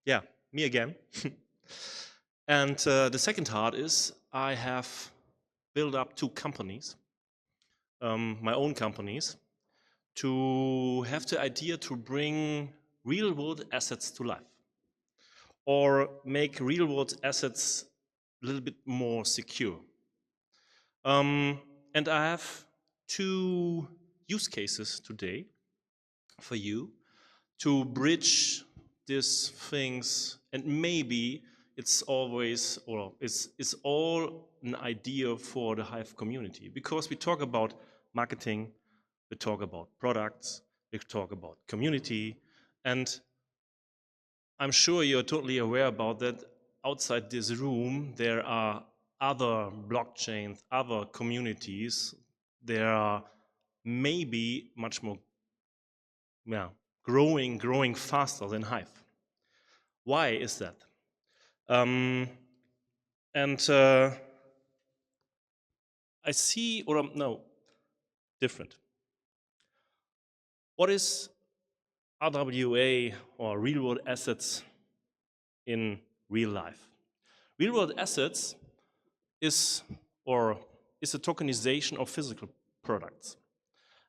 Yeah, me again. And the second part is I have built up two companies, my own companies, to have the idea to bring real world assets to life or make real world assets a little bit more secure. And I have two use cases today for you to bridge these things, and maybe it's always, or it's all an idea for the Hive community, because we talk about marketing, we talk about products, we talk about community, and I'm sure you're totally aware about that. Outside this room, there are other blockchains, other communities. There are maybe much more, yeah, growing faster than Hive. Why is that? Um, and I see, or no, different. What is RWA or real world assets in real life? Real world assets is a tokenization of physical products.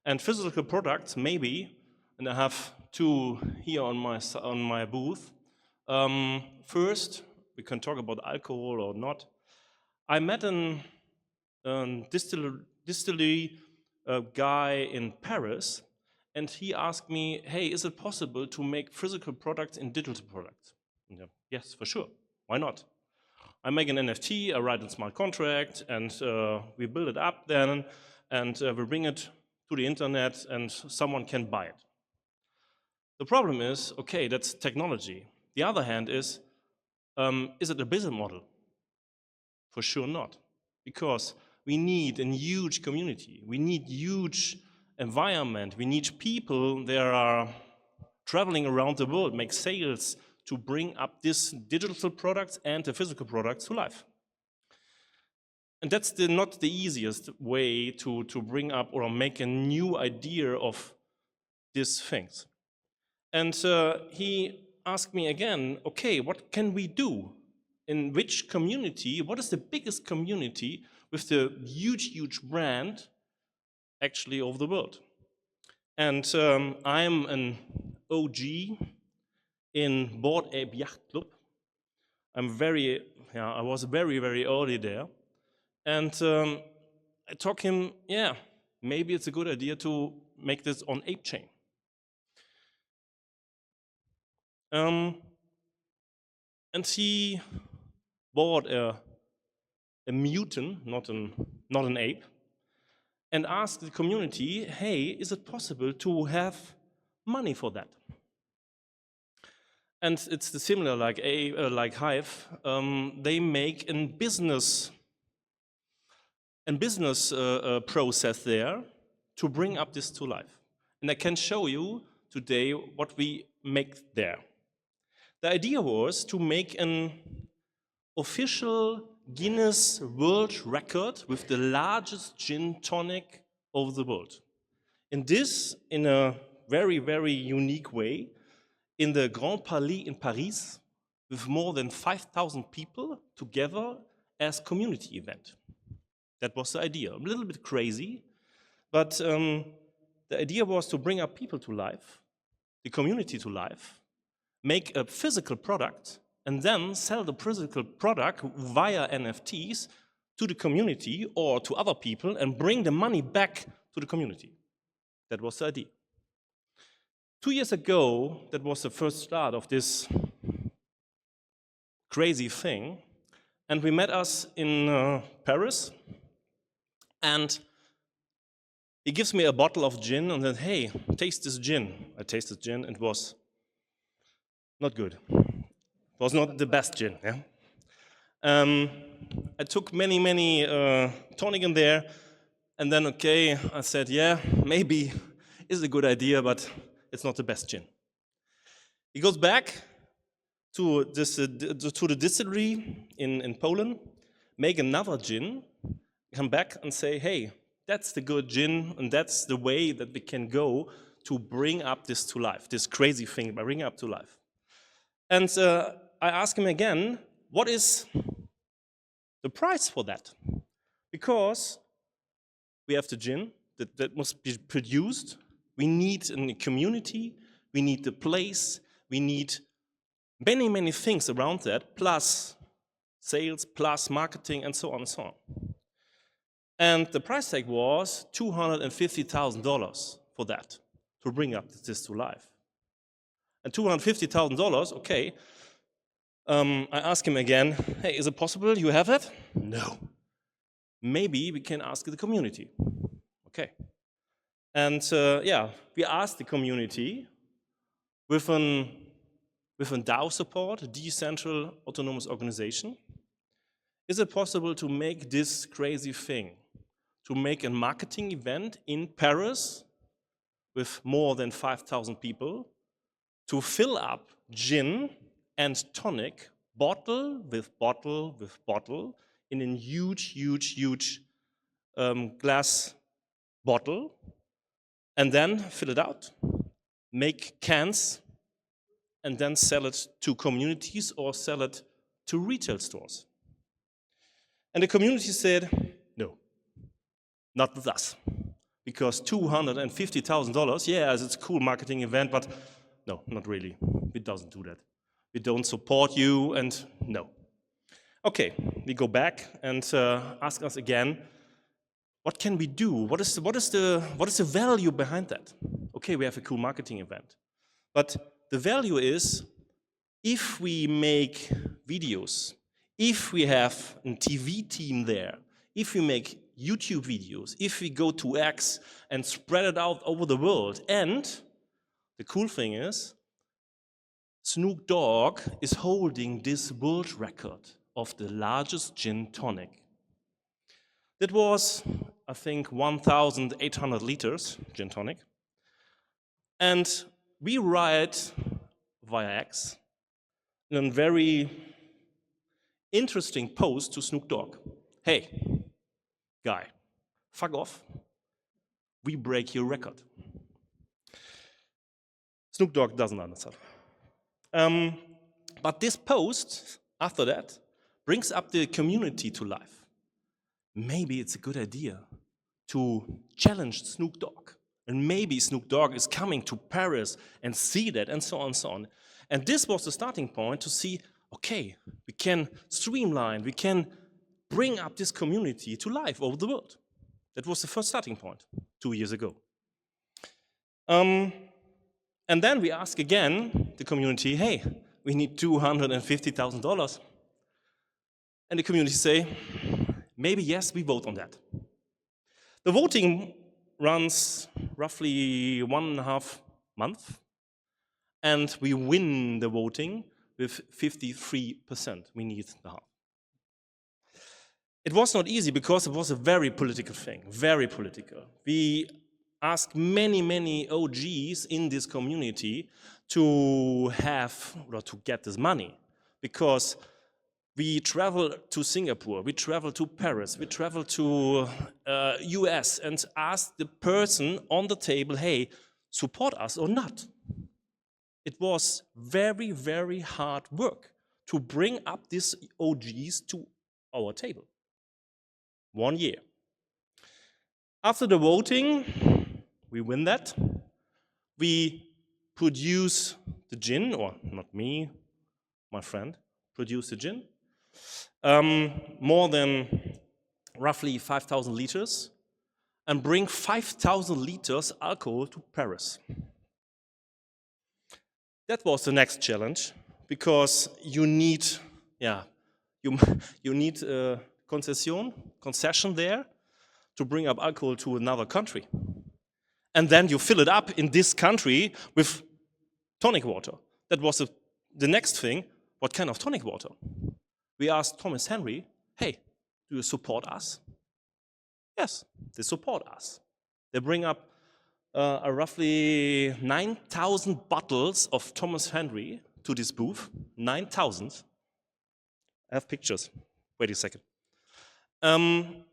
And physical products, maybe, and I have two here on my booth. First, we can talk about alcohol or not. I met a distillery guy in Paris, and he asked me, "Hey, is it possible to make physical products in digital products?" And, yes, for sure. Why not? I make an NFT, I write a smart contract, and we build it up then, and we bring it to the internet, and someone can buy it. The problem is, okay, that's technology. The other hand is it a business model? For sure not, because we need a huge community, we need huge environment, we need people that are traveling around the world, make sales to bring up these digital products and the physical products to life. And that's not the easiest way to bring up or make a new idea of these things. And he asked me again, okay, what can we do? In which community, what is the biggest community with the huge brand actually of the world? And I'm an OG in Bored Ape Yacht Club. I was very early there. And I told him, yeah, maybe it's a good idea to make this on Ape Chain. And he bought a mutant, not an ape, and asked the community, hey, is it possible to have money for that? And it's similar like Hive. They make a business process there to bring up this to life. And I can show you today what we make there. The idea was to make an official Guinness World Record with the largest gin tonic of the world. And this, in a very unique way, in the Grand Palais in Paris, with more than 5,000 people together as community event. That was the idea. A little bit crazy, but the idea was to bring up people to life, the community to life, make a physical product, and then sell the physical product via NFTs to the community or to other people and bring the money back to the community. That was the idea. 2 years ago, that was the first start of this crazy thing, and we met us in Paris, and he gives me a bottle of gin and said, hey, taste this gin. I tasted gin, and it was not good. It was not the best gin. Yeah? I took many tonic in there, and then, okay, I said, yeah, maybe it's a good idea, but it's not the best gin. He goes back to the distillery in Poland, make another gin, come back and say, hey, that's the good gin, and that's the way that we can go to bring up this to life, this crazy thing, by bringing up to life. And I ask him again, what is the price for that? Because we have the gin that must be produced. We need a community, we need the place, we need many, many things around that, plus sales, plus marketing, and so on and so on. And the price tag was $250,000 for that, to bring up this to life. And $250,000, okay. I ask him again, hey, is it possible you have it? No. Maybe we can ask the community. Okay. And yeah, we asked the community with an DAO support, a decentral autonomous organization, is it possible to make this crazy thing, to make a marketing event in Paris with more than 5,000 people, to fill up gin and tonic, bottle with bottle with bottle, in a huge, huge, huge glass bottle, and then fill it out, make cans, and then sell it to communities or sell it to retail stores. And the community said, no, not with us. Because $250,000, yes, it's a cool marketing event, but no, not really. It doesn't do that. We don't support you, and no. Okay, we go back and ask us again, what can we do? What is the value behind that? Okay, we have a cool marketing event. But the value is, if we make videos, if we have a TV team there, if we make YouTube videos, if we go to X and spread it out over the world, and the cool thing is, Snoop Dogg is holding this world record of the largest gin tonic. That was, I think, 1,800 liters gin tonic. And we write via X in a very interesting post to Snoop Dogg. Hey, guy, fuck off. We break your record. Snoop Dogg doesn't understand. But this post, after that, brings up the community to life. Maybe it's a good idea to challenge Snoop Dogg. And maybe Snoop Dogg is coming to Paris and see that, and so on and so on. And this was the starting point to see, okay, we can streamline, we can bring up this community to life over the world. That was the first starting point 2 years ago. And then we ask again the community, hey, we need $250,000. And the community say, maybe yes, we vote on that. The voting runs roughly 1.5 months, and we win the voting with 53%. We need the half. It was not easy because it was a very political thing, very political. We asked many, many OGs in this community to have, or to get this money, because we travel to Singapore, we travel to Paris, we travel to US and ask the person on the table, hey, support us or not. It was very, very hard work to bring up these OGs to our table. 1 year. After the voting, we win that. We produce the gin, or not me, my friend, produce the gin. More than roughly 5,000 liters, and bring 5,000 liters alcohol to Paris. That was the next challenge, because you need, you need a concession there to bring up alcohol to another country. And then you fill it up in this country with tonic water. That was the next thing. What kind of tonic water? We asked Thomas Henry, hey, do you support us? Yes, they support us. They bring up roughly 9,000 bottles of Thomas Henry to this booth. 9,000. I have pictures. Wait a second. And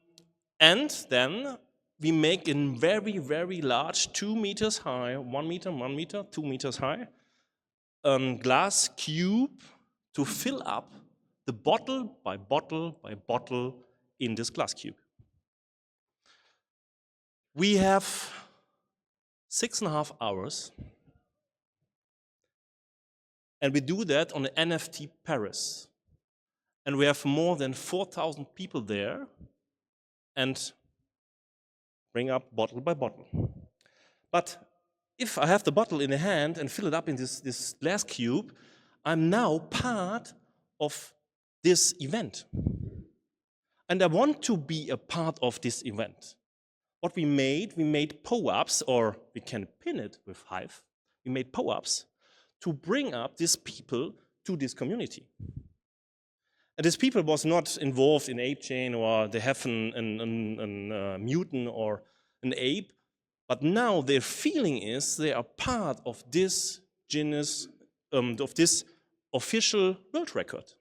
then we make a very, very large, 2 meters high, 1 meter, 1 meter, 2 meters high, a glass cube to fill up the bottle by bottle by bottle in this glass cube. We have 6.5 hours, and we do that on the NFT Paris. And we have more than 4,000 people there and bring up bottle by bottle. But if I have the bottle in the hand and fill it up in this glass cube, I'm now part of this event. And I want to be a part of this event. What we made PO-ups, or we can pin it with Hive. We made PO-ups to bring up these people to this community. And these people was not involved in ape chain, or they have a mutant or an ape, but now their feeling is they are part of this Guinness, of this official world record.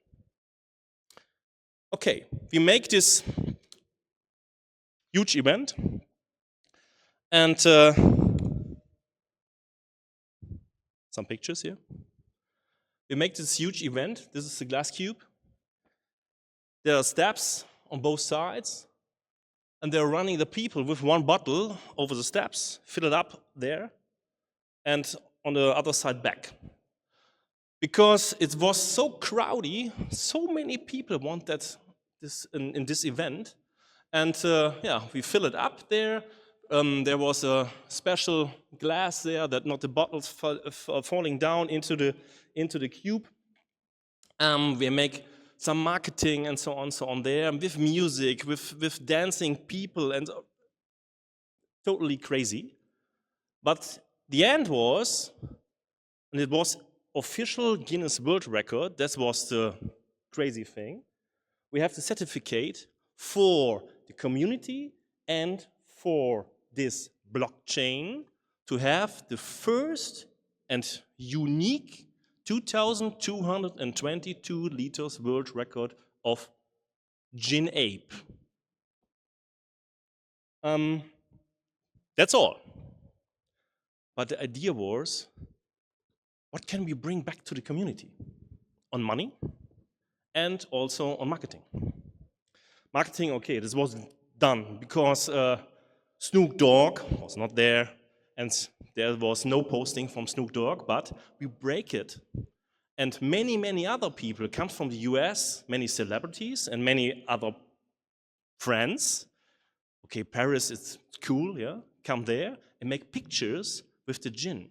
Okay, we make this huge event, and some pictures here. We make this huge event. This is the glass cube. There are steps on both sides, and they're running the people with one bottle over the steps, fill it up there, and on the other side back. Because it was so crowded, so many people wanted this in this event, and yeah, we fill it up there. There was a special glass there that not the bottles falling down into the cube. We make some marketing and so on there, with music, with dancing people, and totally crazy. But the end was, and it was official Guinness World Record. That was the crazy thing. We have the certificate for the community and for this blockchain to have the first and unique 2,222 liters world record of gin ape. That's all. But the idea was, what can we bring back to the community? On money and also on marketing. Marketing, okay, this was done because Snoop Dogg was not there, and there was no posting from Snoop Dogg, but we break it. And many, many other people come from the US, many celebrities and many other friends. Okay, Paris is cool, yeah? Come there and make pictures with the gin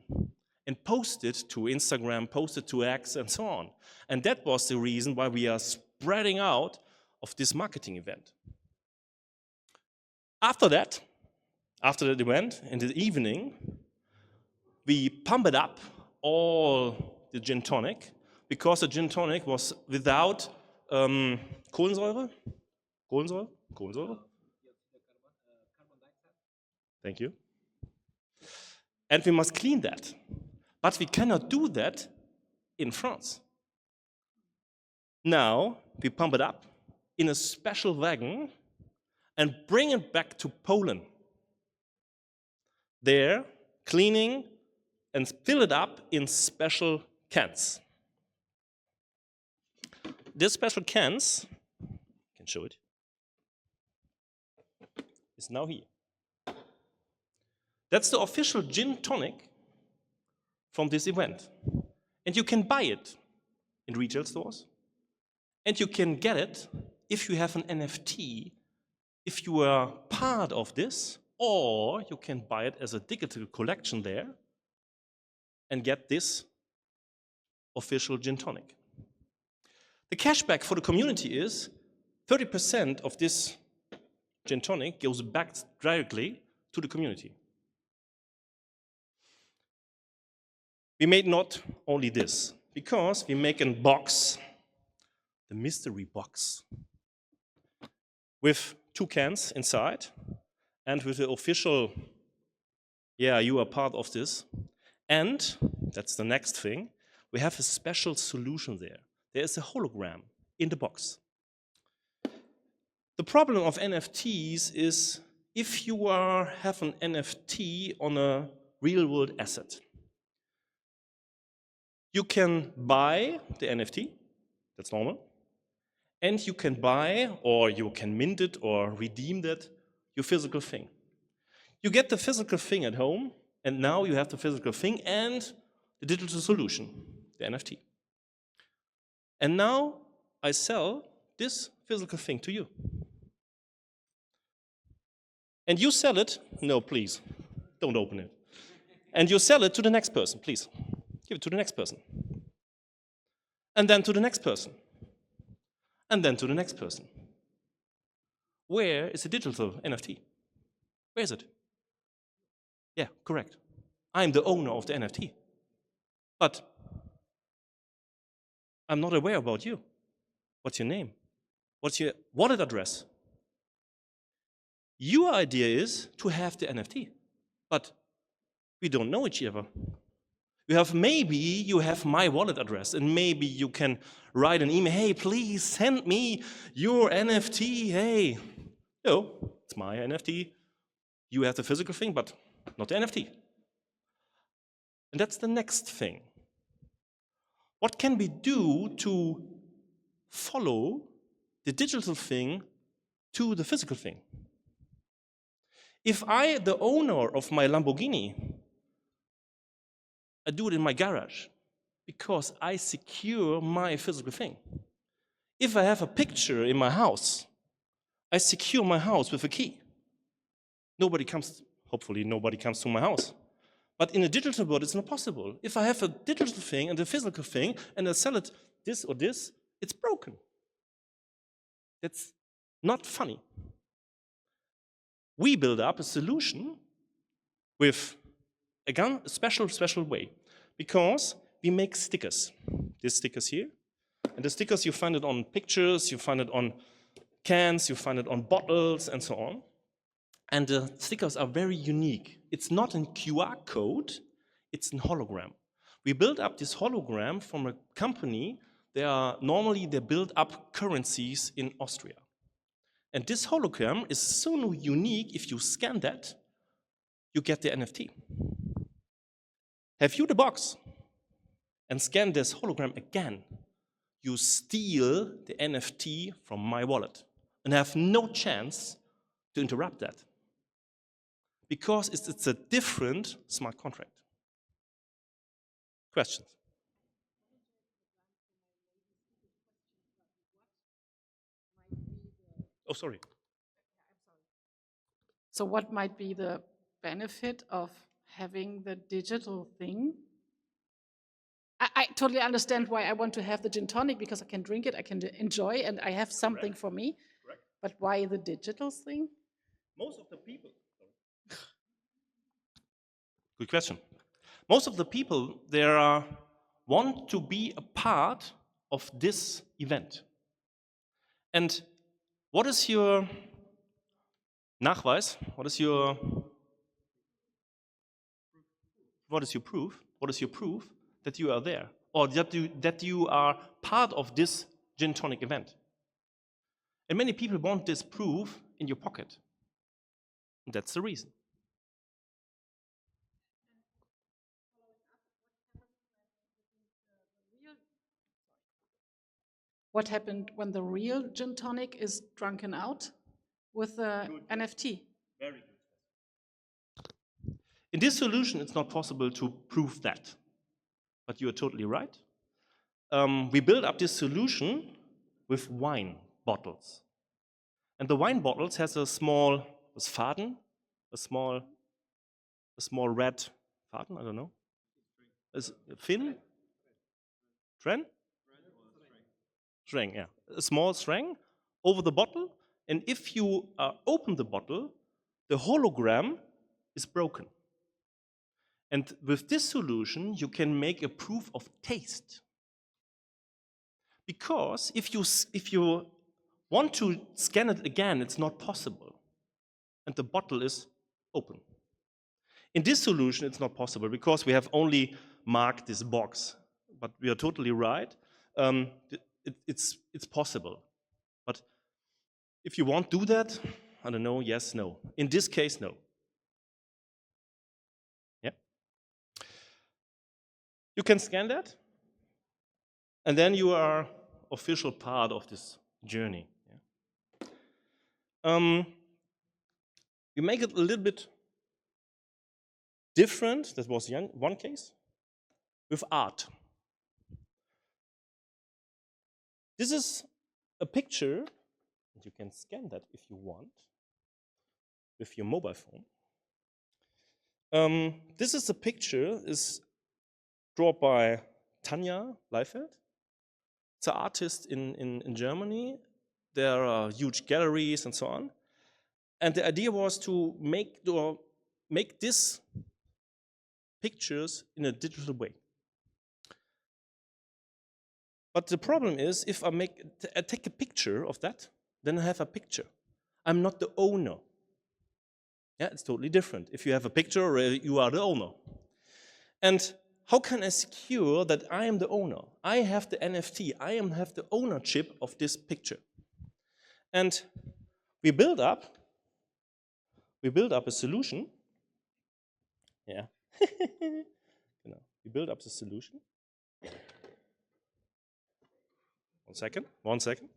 and post it to Instagram, post it to X, and so on. And that was the reason why we are spreading out of this marketing event. After that event, in the evening, we pumped up all the gin tonic, because the gin tonic was without Kohlensäure. Thank you. And we must clean that. But we cannot do that in France. Now we pump it up in a special wagon and bring it back to Poland. There, cleaning and fill it up in special cans. This special cans, I can show it, is now here. That's the official gin tonic from this event. And you can buy it in retail stores. And you can get it if you have an NFT, if you are part of this, or you can buy it as a digital collection there and get this official gin tonic. The cashback for the community is 30% of this gin tonic goes back directly to the community. We made not only this, because we make a box, the mystery box, with 2 cans inside, and with the official, yeah, you are part of this. And, that's the next thing, we have a special solution there. There is a hologram in the box. The problem of NFTs is if you have an NFT on a real-world asset. You can buy the NFT, that's normal, and you can buy or you can mint it or redeem that, your physical thing. You get the physical thing at home, and now you have the physical thing and the digital solution, the NFT. And now I sell this physical thing to you. And you sell it, no, please, don't open it. And you sell it to the next person, please. Give it to the next person. And then to the next person. And then to the next person. Where is the digital NFT? Where is it? Yeah, correct. I'm the owner of the NFT. But I'm not aware about you. What's your name? What's your wallet address? Your idea is to have the NFT, but we don't know each other. Maybe you have my wallet address, and maybe you can write an email, hey, please send me your NFT, hey. No, it's my NFT. You have the physical thing, but not the NFT. And that's the next thing. What can we do to follow the digital thing to the physical thing? If I, the owner of my Lamborghini, I do it in my garage because I secure my physical thing. If I have a picture in my house, I secure my house with a key. Hopefully nobody comes to my house. But in a digital world, it's not possible. If I have a digital thing and a physical thing, and I sell it this or this, it's broken. That's not funny. We build up a solution with, again, a special way, because we make stickers. These stickers here. And the stickers, you find it on pictures, you find it on cans, you find it on bottles, and so on. And the stickers are very unique. It's not a QR code, it's a hologram. We built up this hologram from a company. Normally they build up currencies in Austria. And this hologram is so unique, if you scan that, you get the NFT. Have you the box and scan this hologram again, you steal the NFT from my wallet and have no chance to interrupt that. Because it's a different smart contract. Questions? Oh, sorry. So what might be the benefit of having the digital thing? I totally understand why I want to have the gin tonic, because I can drink it, I can enjoy, and I have something for me. Correct. But why the digital thing? Most of the people. Good question. Most of the people want to be a part of this event. And what is your Nachweis? What is your proof? What is your proof that you are there, or that you are part of this gin tonic event? And many people want this proof in your pocket. And that's the reason. What happened when the real gin tonic is drunken out with the NFT? Very good. In this solution, it's not possible to prove that. But you are totally right. We build up this solution with wine bottles. And the wine bottles has a small Faden, a small red Faden, I don't know. Is fin? Tren? String, yeah. A small string over the bottle, and if you open the bottle, the hologram is broken. And with this solution, you can make a proof of taste. Because if you want to scan it again, it's not possible. And the bottle is open. In this solution, it's not possible because we have only marked this box. But we are totally right. It's possible. But if you won't do that, I don't know, yes, no. In this case, no. Yeah. You can scan that. And then you are official part of this journey. Yeah? We make it a little bit different. That was one case with art. This is a picture, and you can scan that if you want with your mobile phone. This is a picture, is drawn by Tanja Liesenfeld. It's an artist in Germany. There are huge galleries and so on. And the idea was to make these pictures in a digital way. But the problem is, if I take a picture of that, then I have a picture. I'm not the owner. Yeah, it's totally different. If you have a picture, you are the owner. And how can I secure that I am the owner? I have the NFT. I have the ownership of this picture. And we build up a solution. Yeah. We build up the solution. 1 second. 1 second.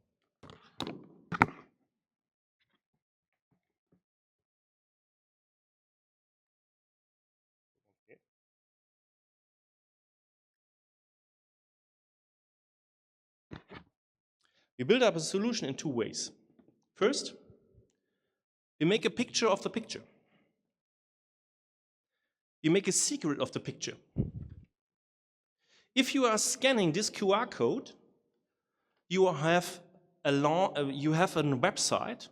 Okay. We build up a solution in 2 ways. First, we make a picture of the picture. We make a secret of the picture. If you are scanning this QR code, you have a website.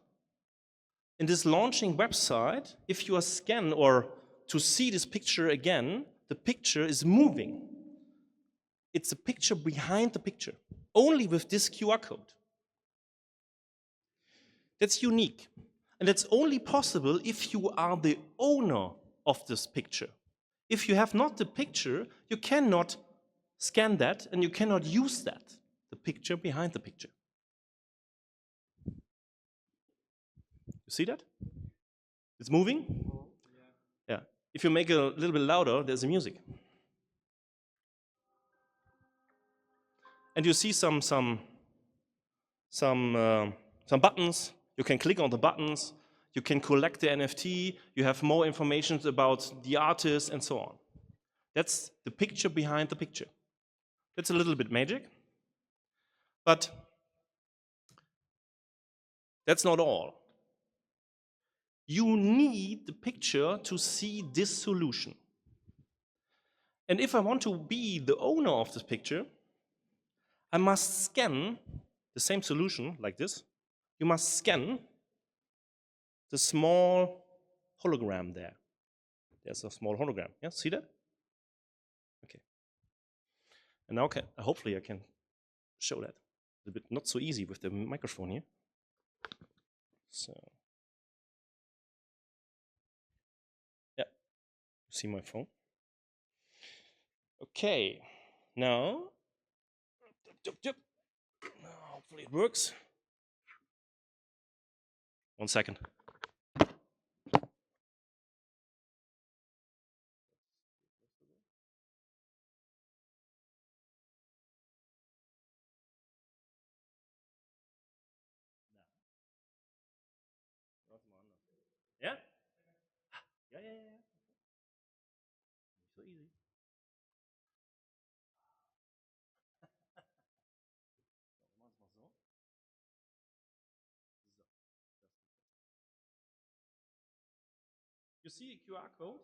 In this launching website, if you are scanned or to see this picture again, the picture is moving. It's a picture behind the picture, only with this QR code. That's unique. And that's only possible if you are the owner of this picture. If you have not the picture, you cannot scan that and you cannot use that, the picture behind the picture. You see that? It's moving? Yeah. If you make it a little bit louder, there's the music. And you see some buttons. You can click on the buttons. You can collect the NFT. You have more information about the artist and so on. That's the picture behind the picture. That's a little bit magic. But that's not all. You need the picture to see this solution. And if I want to be the owner of this picture, I must scan the same solution like this. You must scan the small hologram there. There's a small hologram. Yeah, see that? Okay. And now hopefully I can show that. A bit not so easy with the microphone here. So, yeah, you see my phone. Okay, now, hopefully it works. 1 second. Yeah? Yeah. So easy. You see a QR code?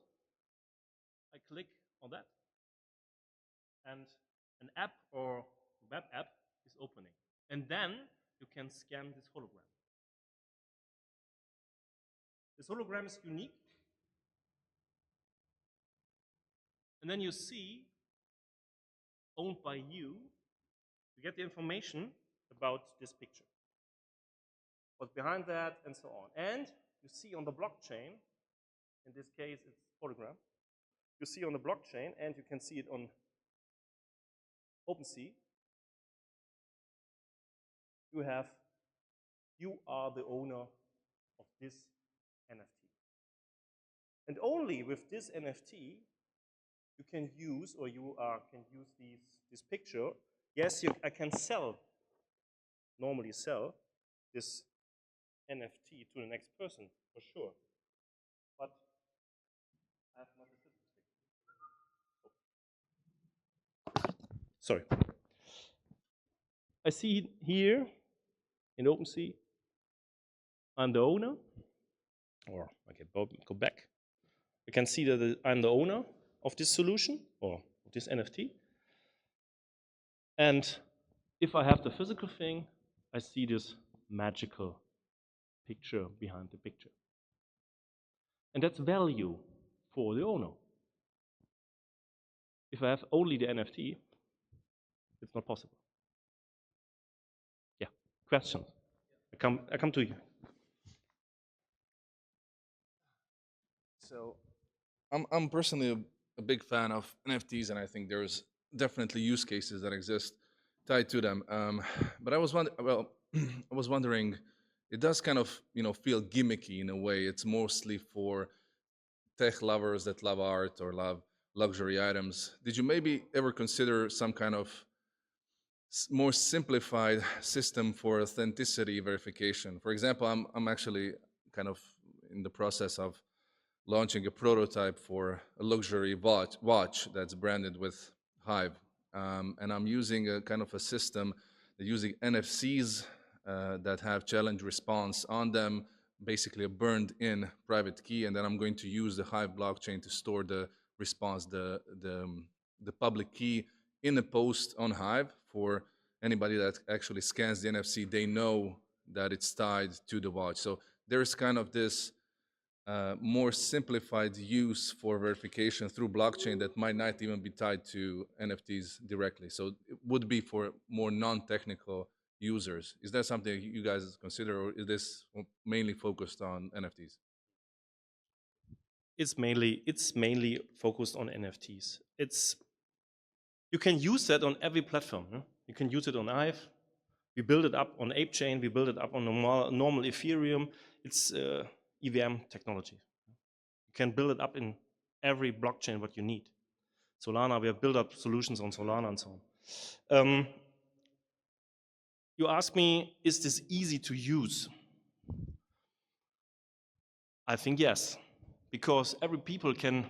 I click on that, and an app or web app is opening. And then you can scan this hologram. This hologram is unique. And then you see, owned by you get the information about this picture. What's behind that, and so on. And you see on the blockchain, in this case it's hologram, you see on the blockchain, and you can see it on OpenSea, you are the owner of this NFT. And only with this NFT, you can use, or can use this picture Yes, I can normally sell this NFT to the next person, for sure. But I have not a Sorry. I see here in OpenSea, I'm the owner, or I can go back. You can see that I'm the owner of this solution, or of this NFT. And if I have the physical thing, I see this magical picture behind the picture. And that's value for the owner. If I have only the NFT, it's not possible. Yeah, questions? I come to you. So I'm personally a big fan of NFTs, and I think there's definitely use cases that exist tied to them. But I was I was wondering, it does kind of feel gimmicky in a way. It's mostly for tech lovers that love art or love luxury items. Did you maybe ever consider some kind of more simplified system for authenticity verification? For example, I'm actually kind of in the process of launching a prototype for a luxury watch that's branded with Hive. And I'm using a kind of a system that using NFCs that have challenge response on them, basically a burned in private key. And then I'm going to use the Hive blockchain to store the response, the public key in a post on Hive for anybody that actually scans the NFC. They know that it's tied to the watch. So there's kind of this more simplified use for verification through blockchain that might not even be tied to NFTs directly. So it would be for more non-technical users. Is that something you guys consider, or is this mainly focused on NFTs? It's mainly focused on NFTs. You can use that on every platform. No? You can use it on Hive. We build it up on ApeChain. We build it up on normal Ethereum. It's EVM technology. You can build it up in every blockchain what you need. Solana, we have built up solutions on Solana and so on. You ask me, is this easy to use? I think yes, because every people can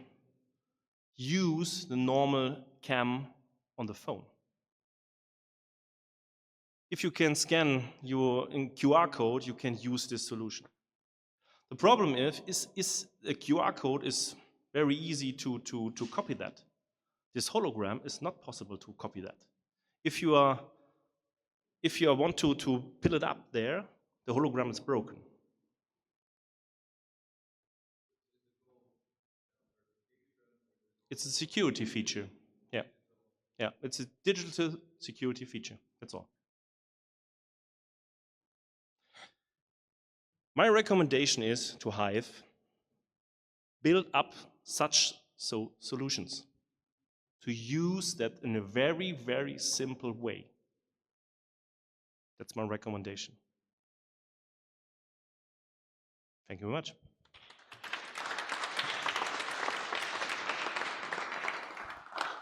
use the normal cam on the phone. If you can scan your QR code, you can use this solution. The problem is a QR code is very easy to copy that. This hologram is not possible to copy that. If you want to fill it up there, the hologram is broken. It's a security feature. Yeah. Yeah, it's a digital security feature. That's all. My recommendation is to Hive, build up such solutions, to use that in a very, very simple way. That's my recommendation. Thank you very much.